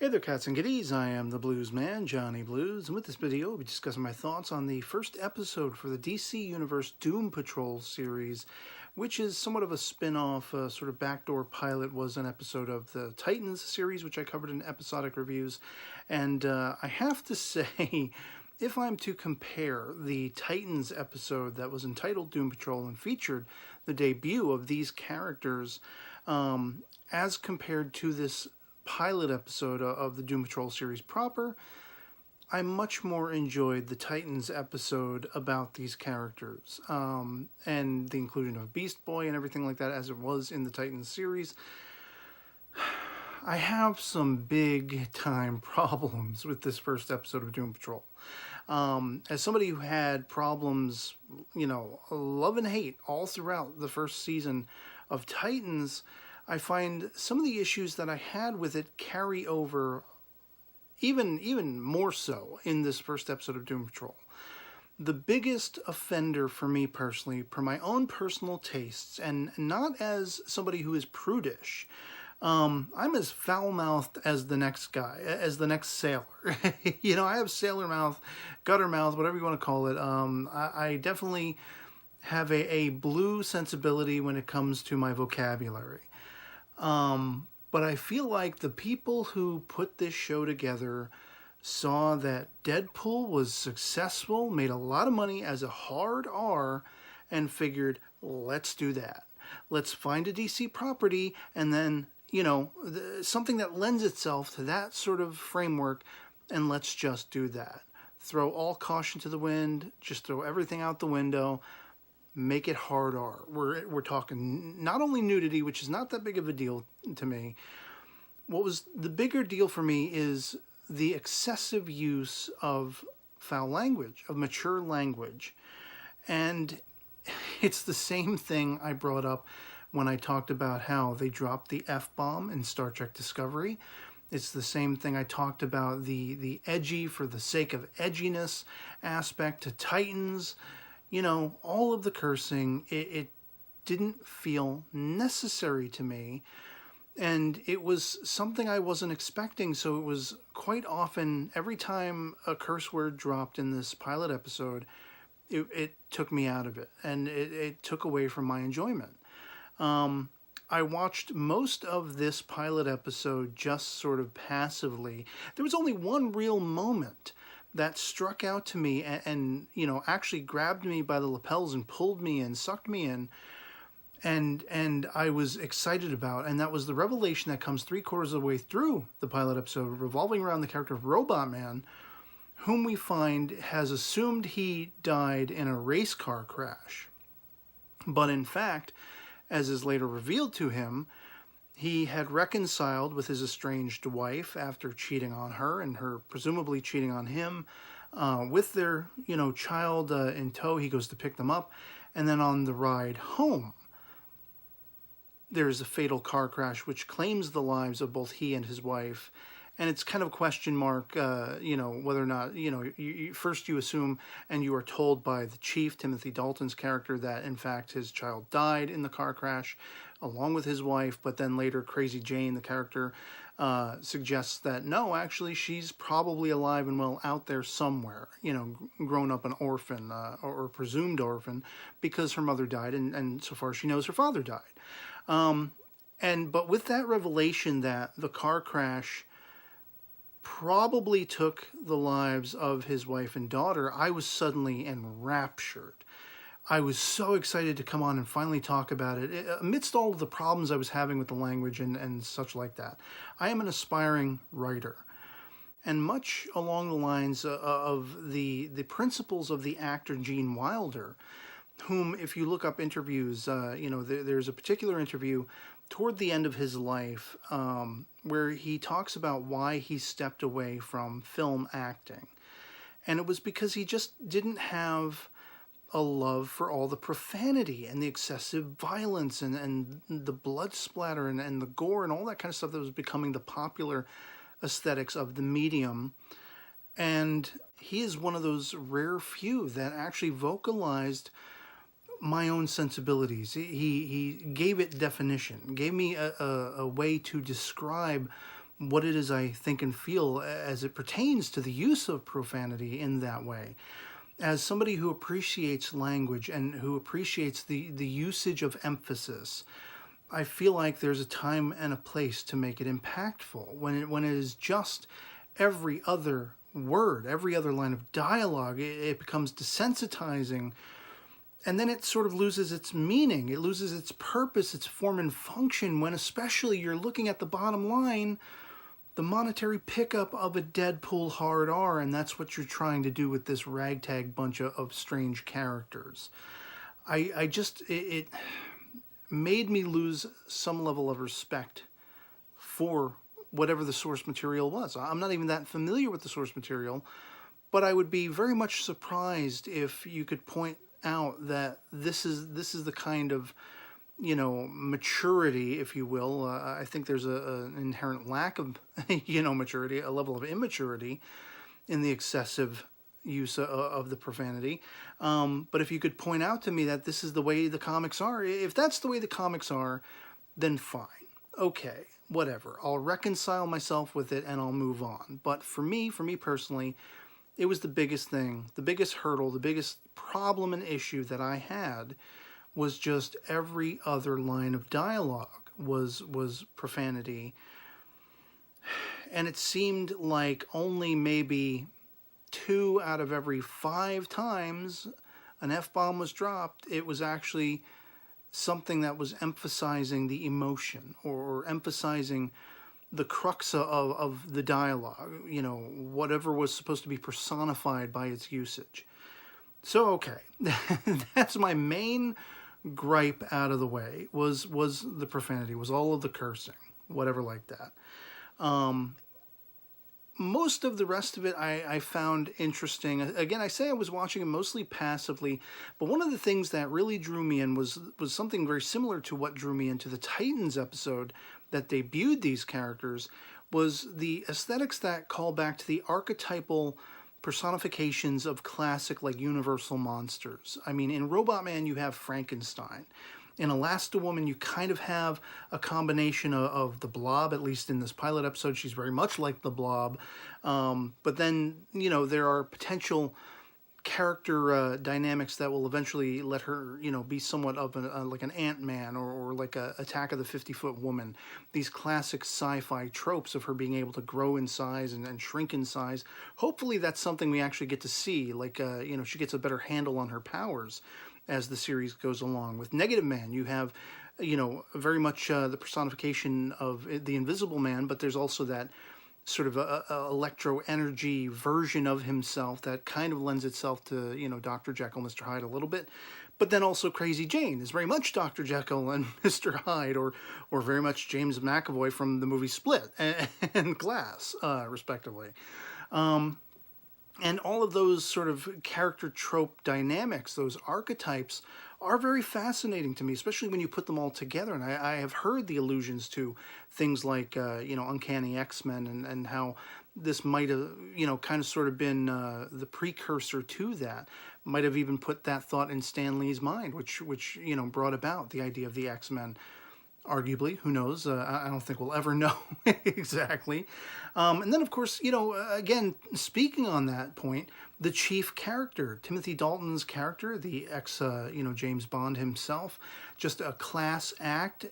Hey there, cats and kitties. I am the Blues Man, Johnny Blues, and with this video, we'll be discussing my thoughts on the first episode for the DC Universe Doom Patrol series, which is somewhat of a spin-off, sort of backdoor pilot. Was an episode of the Titans series, which I covered in episodic reviews. And I have to say, if I'm to compare the Titans episode that was entitled Doom Patrol and featured the debut of these characters, as compared to this pilot episode of the Doom Patrol series proper, I much more enjoyed the Titans episode about these characters, and the inclusion of Beast Boy and everything like that as it was in the Titans series. I have some big time problems with this first episode of Doom Patrol. As somebody who had problems, love and hate all throughout the first season of Titans, I find some of the issues that I had with it carry over even more so in this first episode of Doom Patrol. The biggest offender for me personally, per my own personal tastes, and not as somebody who is prudish, I'm as foul-mouthed as the next guy, as the next sailor. I have sailor mouth, gutter mouth, whatever you want to call it. I definitely have a blue sensibility when it comes to my vocabulary. But I feel like the people who put this show together saw that Deadpool was successful, made a lot of money as a hard R, and figured, let's do that. Let's find a DC property, and then, something that lends itself to that sort of framework, and let's just do that. Throw all caution to the wind, just throw everything out the window, make it hard R. We're talking not only nudity, which is not that big of a deal to me. What was the bigger deal for me is the excessive use of foul language, of mature language. And it's the same thing I brought up when I talked about how they dropped the F-bomb in Star Trek Discovery. It's the same thing I talked about, the edgy for the sake of edginess aspect to Titans. All of the cursing, it didn't feel necessary to me, and it was something I wasn't expecting, so it was quite often, every time a curse word dropped in this pilot episode, it took me out of it, and it took away from my enjoyment. I watched most of this pilot episode just sort of passively. There was only one real moment that struck out to me and actually grabbed me by the lapels and pulled me in, sucked me in, and I was excited about, and that was the revelation that comes 3/4 of the way through the pilot episode, revolving around the character of Robot Man, whom we find has assumed he died in a race car crash. But in fact, as is later revealed to him, he had reconciled with his estranged wife after cheating on her and her presumably cheating on him. With their, child in tow, he goes to pick them up. And then on the ride home, there's a fatal car crash which claims the lives of both he and his wife. And it's kind of a question mark, whether or not, first you assume and you are told by the chief, Timothy Dalton's character, that in fact his child died in the car crash along with his wife, but then later Crazy Jane, the character, suggests that no, actually she's probably alive and well out there somewhere, grown up an orphan, or presumed orphan, because her mother died, and so far as she knows, her father died. But with that revelation that the car crash probably took the lives of his wife and daughter, I was suddenly enraptured. I was so excited to come on and finally talk about it, amidst all of the problems I was having with the language and such like that. I am an aspiring writer, and much along the lines of the principles of the actor Gene Wilder, whom, if you look up interviews, there's a particular interview toward the end of his life where he talks about why he stepped away from film acting. And it was because he just didn't have a love for all the profanity and the excessive violence and the blood splatter and the gore and all that kind of stuff that was becoming the popular aesthetics of the medium. And he is one of those rare few that actually vocalized my own sensibilities. He gave it definition, gave me a way to describe what it is I think and feel as it pertains to the use of profanity in that way. As somebody who appreciates language and who appreciates the usage of emphasis, I feel like there's a time and a place to make it impactful. When it is just every other word, every other line of dialogue, it becomes desensitizing, and then it sort of loses its meaning. It loses its purpose, its form and function, when especially you're looking at the bottom line, the monetary pickup of a Deadpool hard R, and that's what you're trying to do with this ragtag bunch of strange characters. It made me lose some level of respect for whatever the source material was. I'm not even that familiar with the source material, but I would be very much surprised if you could point out that this is the kind of, maturity, if you will. I think there's an inherent lack of, maturity, a level of immaturity in the excessive use of the profanity. But if you could point out to me that this is the way the comics are, if that's the way the comics are, then fine. Okay, whatever. I'll reconcile myself with it and I'll move on. But for me personally, it was the biggest thing, the biggest hurdle, the biggest problem and issue that I had was just every other line of dialogue was profanity. And it seemed like only maybe 2 out of every 5 times an F-bomb was dropped, it was actually something that was emphasizing the emotion or emphasizing the crux of the dialogue, whatever was supposed to be personified by its usage. So, okay, that's my main gripe out of the way, was the profanity, was all of the cursing, whatever like that. Most of the rest of it I found interesting. Again, I say I was watching it mostly passively, but one of the things that really drew me in was something very similar to what drew me into the Titans episode that debuted these characters, was the aesthetics that call back to the archetypal personifications of classic, like, universal monsters. I mean, in Robot Man you have Frankenstein. In Elasti-Woman you kind of have a combination of the Blob, at least in this pilot episode she's very much like the Blob. But then, there are potential character dynamics that will eventually let her, be somewhat of like an Ant-Man or like a Attack of the 50-Foot Woman. These classic sci-fi tropes of her being able to grow in size and shrink in size. Hopefully that's something we actually get to see. Like, she gets a better handle on her powers as the series goes along. With Negative Man, you have, very much the personification of the Invisible Man, but there's also that sort of a electro energy version of himself that kind of lends itself to, Dr. Jekyll, Mr. Hyde a little bit. But then also Crazy Jane is very much Dr. Jekyll and Mr. Hyde, or very much James McAvoy from the movie Split and Glass, respectively. And all of those sort of character trope dynamics, those archetypes, are very fascinating to me, especially when you put them all together. And I have heard the allusions to things like, Uncanny X-Men and how this might have, kind of sort of been the precursor to that. Might have even put that thought in Stan Lee's mind, which brought about the idea of the X-Men. Arguably, who knows? I don't think we'll ever know exactly. And then, of course, again, speaking on that point, the chief character, Timothy Dalton's character, the James Bond himself, just a class act,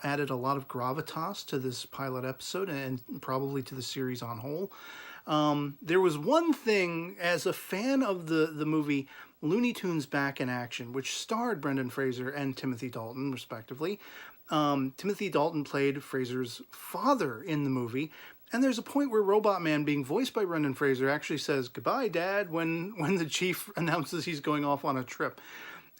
added a lot of gravitas to this pilot episode and probably to the series on whole. There was one thing, as a fan of the movie Looney Tunes Back in Action, which starred Brendan Fraser and Timothy Dalton, respectively. Timothy Dalton played Fraser's father in the movie, and there's a point where Robot Man, being voiced by Brendan Fraser, actually says, "Goodbye, Dad," when the chief announces he's going off on a trip.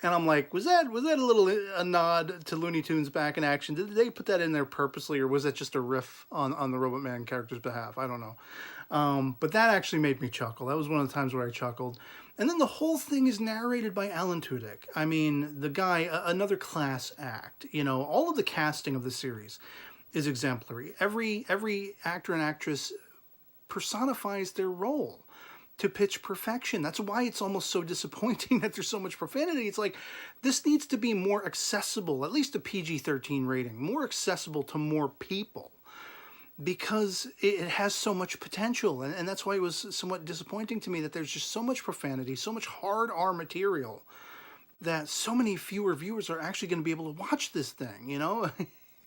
And I'm like, was that a nod to Looney Tunes Back in Action? Did they put that in there purposely, or was that just a riff on the Robot Man character's behalf? I don't know. But that actually made me chuckle. That was one of the times where I chuckled. And then the whole thing is narrated by Alan Tudyk. I mean, the guy, another class act. All of the casting of the series is exemplary. Every actor and actress personifies their role to pitch perfection. That's why it's almost so disappointing that there's so much profanity. It's like, this needs to be more accessible, at least a PG-13 rating, more accessible to more people. because it has so much potential. And that's why it was somewhat disappointing to me that there's just so much profanity, so much hard R material, that so many fewer viewers are actually going to be able to watch this thing, you know?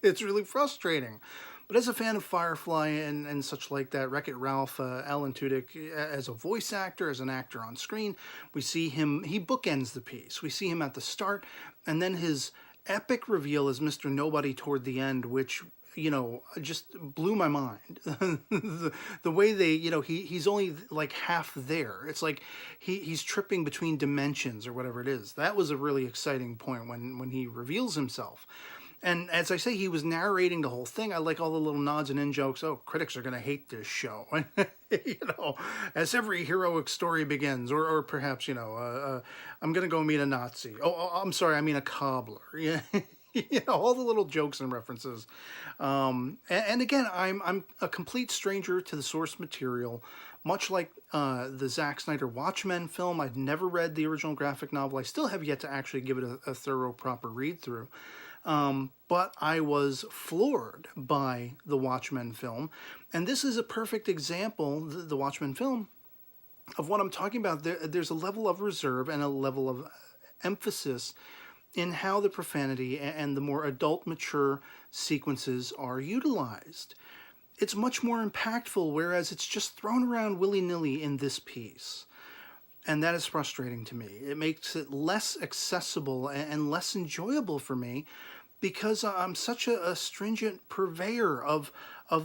It's really frustrating. But as a fan of Firefly and such like that, Wreck-It Ralph, Alan Tudyk, as a voice actor, as an actor on screen, we see him, he bookends the piece. We see him at the start, and then his epic reveal as Mr. Nobody toward the end, which, you know, just blew my mind. the way they, you know, he's only like half there. It's like he's tripping between dimensions or whatever it is. That was a really exciting point when he reveals himself. And as I say, he was narrating the whole thing. I like all the little nods and in-jokes. Oh, critics are going to hate this show. You know, as every heroic story begins. Or perhaps, you know, I'm going to go meet a Nazi. Oh, I'm sorry, I mean a cobbler. Yeah. You know, all the little jokes and references. And again, I'm a complete stranger to the source material. Much like the Zack Snyder Watchmen film, I'd never read the original graphic novel. I still have yet to actually give it a thorough, proper read-through. But I was floored by the Watchmen film. And this is a perfect example, the Watchmen film, of what I'm talking about. There's a level of reserve and a level of emphasis in how the profanity and the more adult, mature sequences are utilized. It's much more impactful, whereas it's just thrown around willy-nilly in this piece. And that is frustrating to me. It makes it less accessible and less enjoyable for me, because I'm such a stringent purveyor of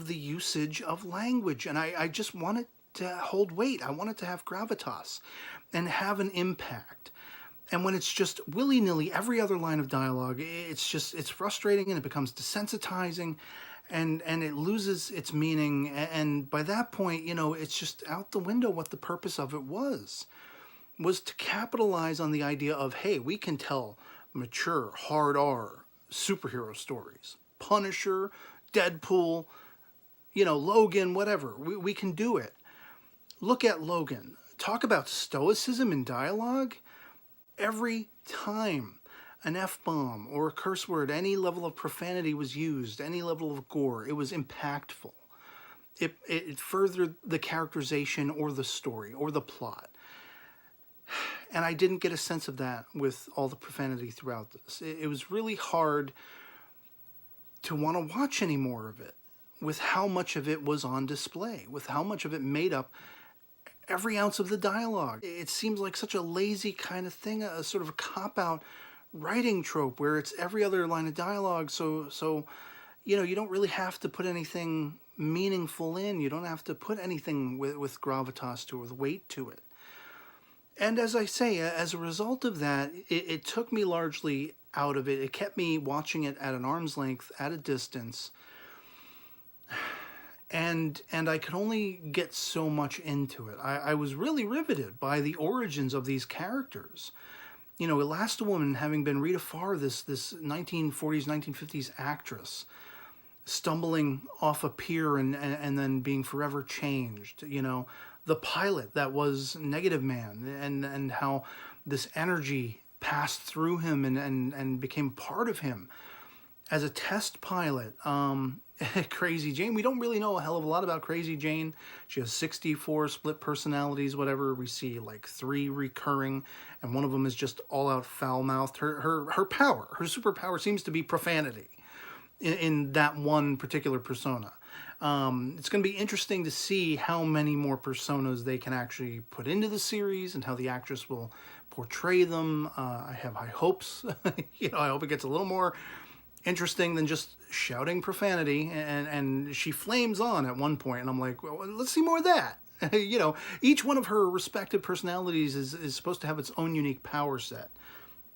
the usage of language. And I just want it to hold weight. I want it to have gravitas and have an impact. And when it's just willy-nilly, every other line of dialogue, it's frustrating, and it becomes desensitizing, and it loses its meaning. And by that point, you know, it's just out the window what the purpose of it was to capitalize on the idea of, hey, we can tell mature, hard R superhero stories. Punisher, Deadpool, you know, Logan, whatever. We can do it. Look at Logan. Talk about stoicism in dialogue. Every time an F-bomb or a curse word, any level of profanity was used, any level of gore, it was impactful. It furthered the characterization or the story or the plot. And I didn't get a sense of that with all the profanity throughout this. It was really hard to want to watch any more of it, with how much of it was on display, with how much of it made up every ounce of the dialogue. It seems like such a lazy kind of thing, a sort of a cop-out writing trope where it's every other line of dialogue. So you know, you don't really have to put anything meaningful in. You don't have to put anything with gravitas to it, with weight to it. And as I say, as a result of that, it took me largely out of it. It kept me watching it at an arm's length, at a distance. And I could only get so much into it. I was really riveted by the origins of these characters. You know, Elasti-Woman having been Rita Farr, this 1940s, 1950s actress, stumbling off a pier and then being forever changed, you know. The pilot that was Negative Man, and how this energy passed through him and became part of him as a test pilot. Crazy Jane, we don't really know a hell of a lot about Crazy Jane. She has 64 split personalities, whatever. We see like 3 recurring, and one of them is just all-out foul-mouthed. Her power, her superpower seems to be profanity in that one particular persona. It's going to be interesting to see how many more personas they can actually put into the series and how the actress will portray them. I have high hopes. You know, I hope it gets a little more interesting than just shouting profanity. And she flames on at one point, and I'm like, well, let's see more of that. You know, each one of her respective personalities is supposed to have its own unique power set.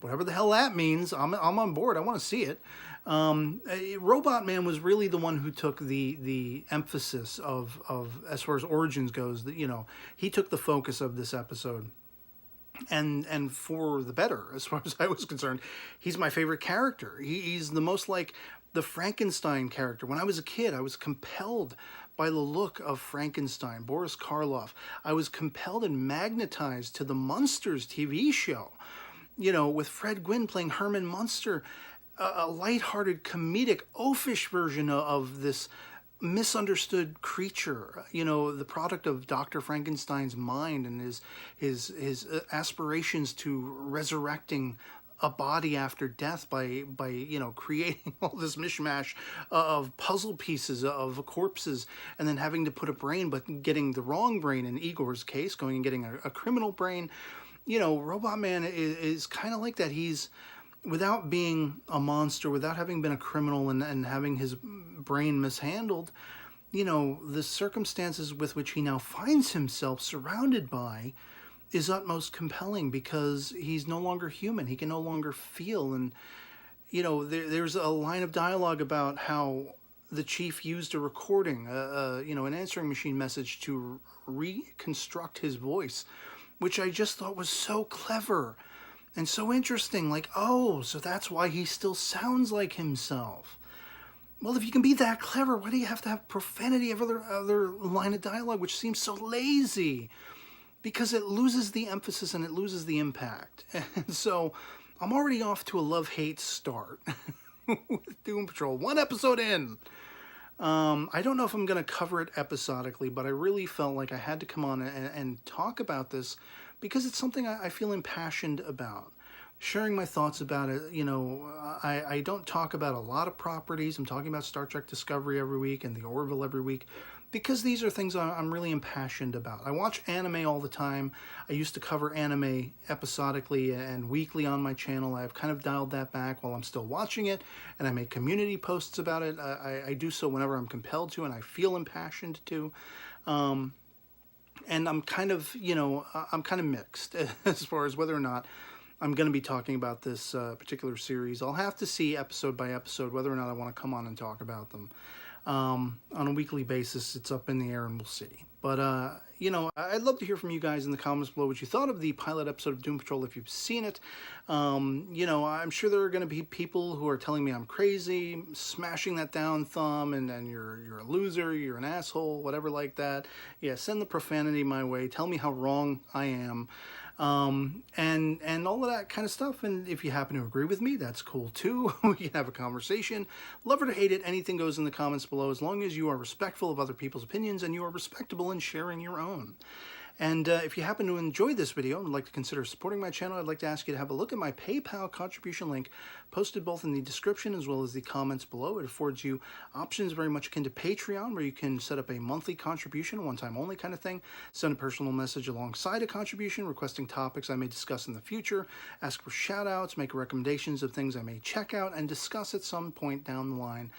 Whatever the hell that means, I'm on board. I want to see it. Robot Man was really the one who took the emphasis of as far as origins goes. You know, he took the focus of this episode, and for the better, as far as I was concerned. He's my favorite character. He's the most like the Frankenstein character. When I was a kid, I was compelled by the look of Frankenstein, Boris Karloff. I was compelled and magnetized to the Munsters TV show, you know, with Fred Gwynne playing Herman Munster, a lighthearted, comedic, oafish version of this misunderstood creature, you know, the product of Dr. Frankenstein's mind and his aspirations to resurrecting a body after death by you know, creating all this mishmash of puzzle pieces of corpses, and then having to put a brain, but getting the wrong brain in Igor's case, going and getting a criminal brain. You know, Robot Man is kind of like that. He's, without being a monster, without having been a criminal and having his brain mishandled, you know, the circumstances with which he now finds himself surrounded by is utmost compelling, because he's no longer human. He can no longer feel. And, you know, there's a line of dialogue about how the chief used a recording, you know, an answering machine message to reconstruct his voice, which I just thought was so clever and so interesting. Like, oh, so that's why he still sounds like himself. Well, if you can be that clever, why do you have to have profanity of other line of dialogue, which seems so lazy? Because it loses the emphasis and it loses the impact. And so I'm already off to a love-hate start with Doom Patrol. 1 episode in. I don't know if I'm going to cover it episodically, but I really felt like I had to come on and talk about this, because it's something I feel impassioned about. Sharing my thoughts about it, you know, I don't talk about a lot of properties. I'm talking about Star Trek Discovery every week and the Orville every week, because these are things I'm really impassioned about. I watch anime all the time. I used to cover anime episodically and weekly on my channel. I've kind of dialed that back while I'm still watching it, and I make community posts about it. I do so whenever I'm compelled to and I feel impassioned to. And I'm kind of, you know, I'm kind of mixed as far as whether or not I'm going to be talking about this particular series. I'll have to see episode by episode whether or not I want to come on and talk about them. On a weekly basis, it's up in the air and we'll see. But, you know, I'd love to hear from you guys in the comments below what you thought of the pilot episode of Doom Patrol if you've seen it. You know, I'm sure there are going to be people who are telling me I'm crazy, smashing that down thumb, and you're a loser, you're an asshole, whatever like that. Yeah, send the profanity my way. Tell me how wrong I am. And all of that kind of stuff. And if you happen to agree with me, that's cool too. We can have a conversation. Love it or hate it, anything goes in the comments below, as long as you are respectful of other people's opinions and you are respectable in sharing your own. And if you happen to enjoy this video and would like to consider supporting my channel, I'd like to ask you to have a look at my PayPal contribution link, posted both in the description as well as the comments below. It affords you options very much akin to Patreon, where you can set up a monthly contribution, one-time only kind of thing, send a personal message alongside a contribution, requesting topics I may discuss in the future, ask for shout-outs, make recommendations of things I may check out and discuss at some point down the line.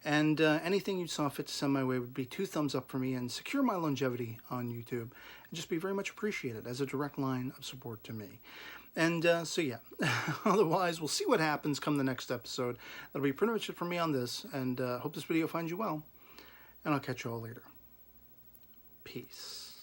And anything you saw fit to send my way would be 2 thumbs up for me and secure my longevity on YouTube. And just be very much appreciated as a direct line of support to me. And so yeah, otherwise we'll see what happens come the next episode. That'll be pretty much it for me on this, and hope this video finds you well, and I'll catch you all later. Peace.